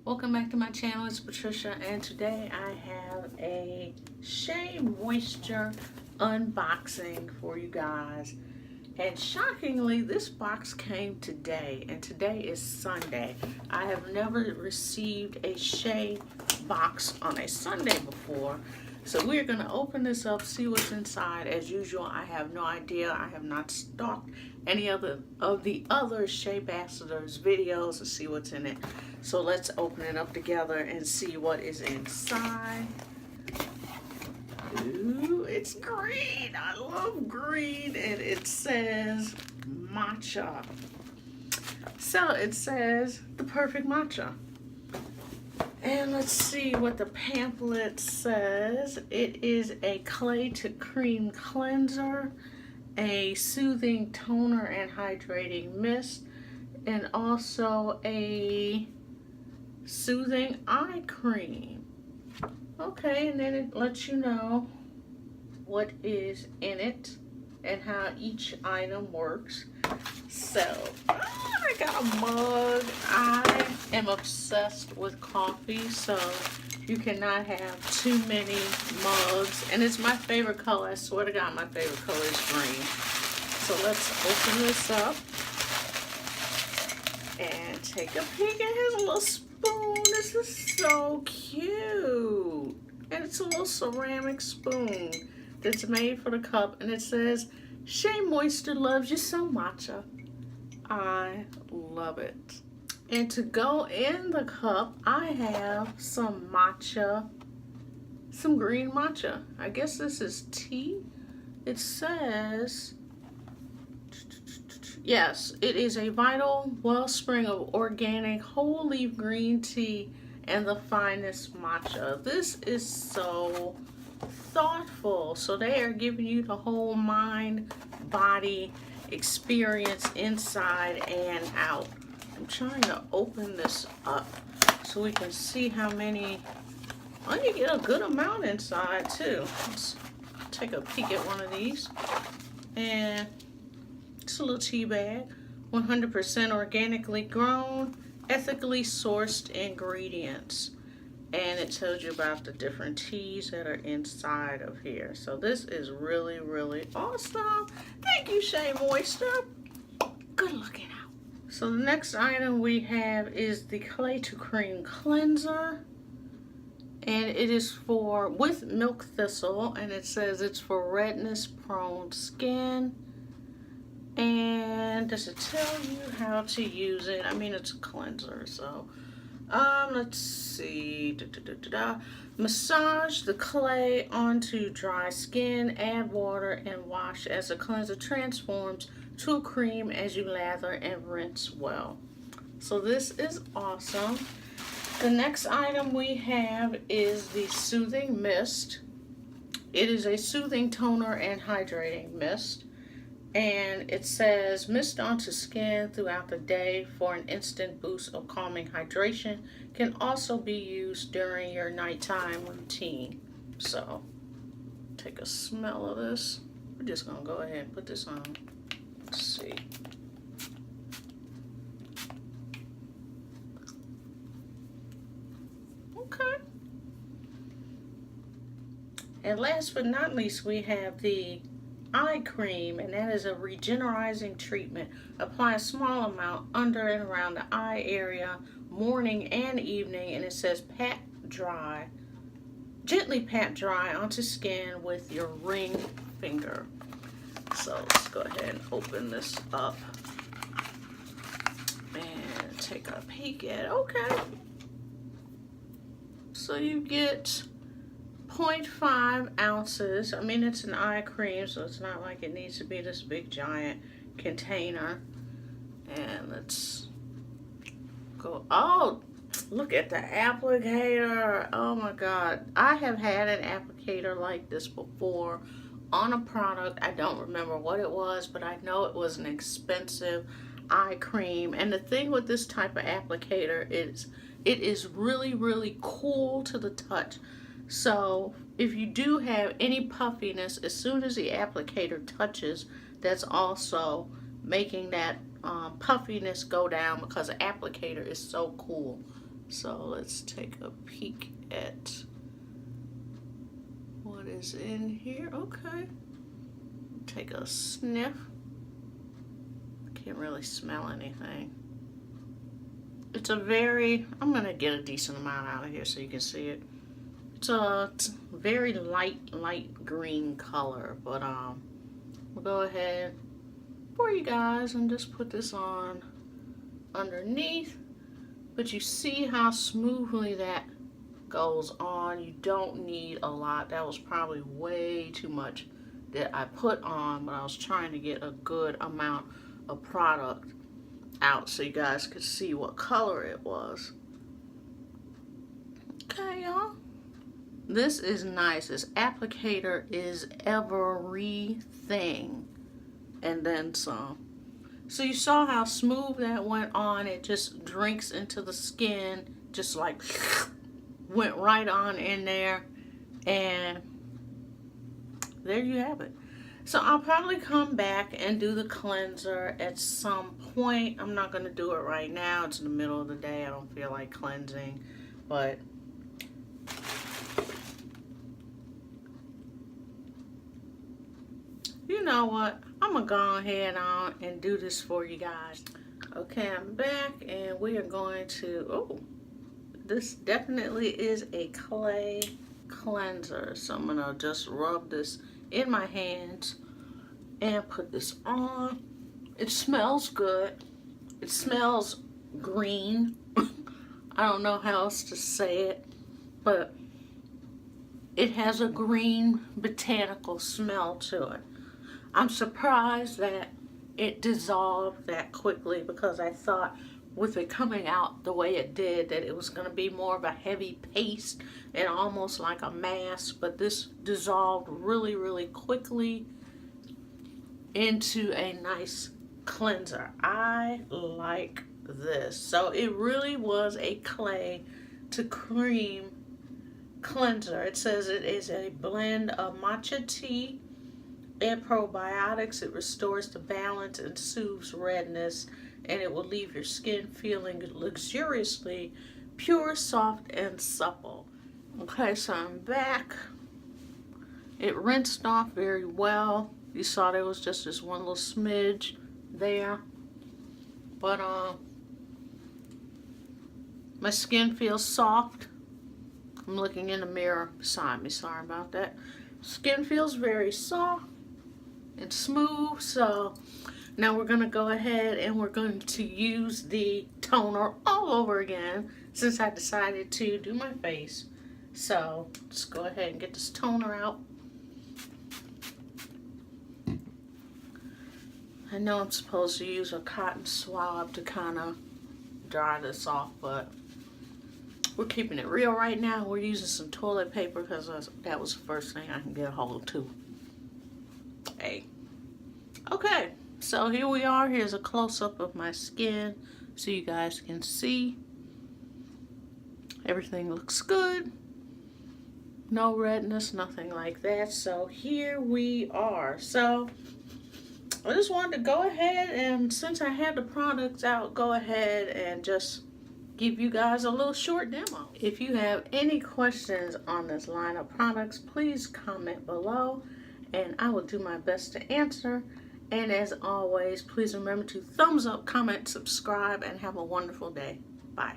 Welcome back to my channel. It's Patricia, and today I have a Shea Moisture unboxing for you guys. And shockingly, this box came today, and today is Sunday. I have never received a Shea box on a Sunday before. So we're going to open this up, see what's inside. As usual, I have no idea. I have not stalked any of the other Sheabassador's videos to see what's in it. So let's open it up together and see what is inside. Ooh, it's green. I love green, and it says matcha. So it says the perfect matcha. And let's see what the pamphlet says. It is a clay to cream cleanser, a soothing toner and hydrating mist, and also a soothing eye cream. Okay, and then it lets you know what is in it and how each item works. So, I got a mug. I am obsessed with coffee, so you cannot have too many mugs. And it's my favorite color. I swear to God, my favorite color is green. So let's open this up and take a peek. It has a little spoon. This is so cute. And it's a little ceramic spoon that's made for the cup. And it says, Shea Moisture loves you so matcha. I love it. And to go in the cup, I have some matcha, some green matcha. I guess this is tea. It says, yes, it is a vital wellspring of organic whole leaf green tea and the finest matcha. This is so thoughtful. So they are giving you the whole mind, body experience inside and out. I'm trying to open this up so we can see how many. Oh, you get a good amount inside too. Let's take a peek at one of these. And it's a little tea bag. 100% organically grown, ethically sourced ingredients. And it tells you about the different teas that are inside of here. So this is really, really awesome. Thank you, Shea Moisture. Good looking out. So the next item we have is the clay to cream cleanser. And it is with milk thistle. And it says it's for redness prone skin. And does it tell you how to use it? I mean, it's a cleanser, so. Let's see. Massage the clay onto dry skin, add water, and wash as the cleanser transforms to a cream as you lather and rinse well. So this is awesome. The next item we have is the soothing mist. It is a soothing toner and hydrating mist. And it says, mist onto skin throughout the day for an instant boost of calming hydration. Can also be used during your nighttime routine. So, take a smell of this. We're just going to go ahead and put this on. Let's see. Okay. And last but not least, we have the eye cream, and that is a regenerizing treatment. Apply a small amount under and around the eye area morning and evening, and it says pat dry, gently pat dry onto skin with your ring finger. So let's go ahead and open this up and take a peek at it. Okay, so you get 0.5 ounces. I mean, it's an eye cream, so it's not like it needs to be this big giant container. And let's go. Oh, look at the applicator. Oh my God. I have had an applicator like this before on a product. I don't remember what it was, but I know it was an expensive eye cream. And the thing with this type of applicator is it is really, really cool to the touch. So if you do have any puffiness, as soon as the applicator touches, that's also making that puffiness go down, because the applicator is so cool So let's take a peek at what is in here. Okay. Take a sniff. Can't really smell anything. It's a very, I'm gonna get a decent amount out of here so you can see it. It's a very light green color, but we'll go ahead for you guys and just put this on underneath. But you see how smoothly that goes on. You don't need a lot. That was probably way too much that I put on, but I was trying to get a good amount of product out so you guys could see what color it was. Okay, y'all. This is nice. This applicator is everything and then some. So you saw how smooth that went on. It just drinks into the skin, just like went right on in there, and there you have it. So I'll probably come back and do the cleanser at some point. I'm not going to do it right now. It's in the middle of the day. I don't feel like cleansing, but you know what? I'm going to go ahead on and do this for you guys. Okay, I'm back, and we are going to, oh, this definitely is a clay cleanser. So I'm going to just rub this in my hands and put this on. It smells good. It smells green. I don't know how else to say it, but it has a green botanical smell to it. I'm surprised that it dissolved that quickly, because I thought with it coming out the way it did that it was going to be more of a heavy paste and almost like a mask, but this dissolved really quickly into a nice cleanser. I like this. So it really was a clay to cream cleanser. It says it is a blend of matcha tea and probiotics. It restores the balance and soothes redness, and it will leave your skin feeling luxuriously pure, soft, and supple. Okay, so I'm back. It rinsed off very well. You saw there was just this one little smidge there, but my skin feels soft. I'm looking in the mirror beside me, sorry about that. Skin feels very soft and smooth. So now we're going to go ahead and we're going to use the toner all over again, since I decided to do my face. So let's go ahead and get this toner out. I know I'm supposed to use a cotton swab to kind of dry this off, but we're keeping it real right now. We're using some toilet paper because that was the first thing I can get a hold to. Hey. Okay, so here we are. Here's a close-up of my skin so you guys can see. Everything looks good. No redness, nothing like that. So here we are. So I just wanted to go ahead, and since I had the products out, go ahead and just give you guys a little short demo. If you have any questions on this line of products, please comment below and I will do my best to answer. And as always, please remember to thumbs up, comment, subscribe, and have a wonderful day. Bye.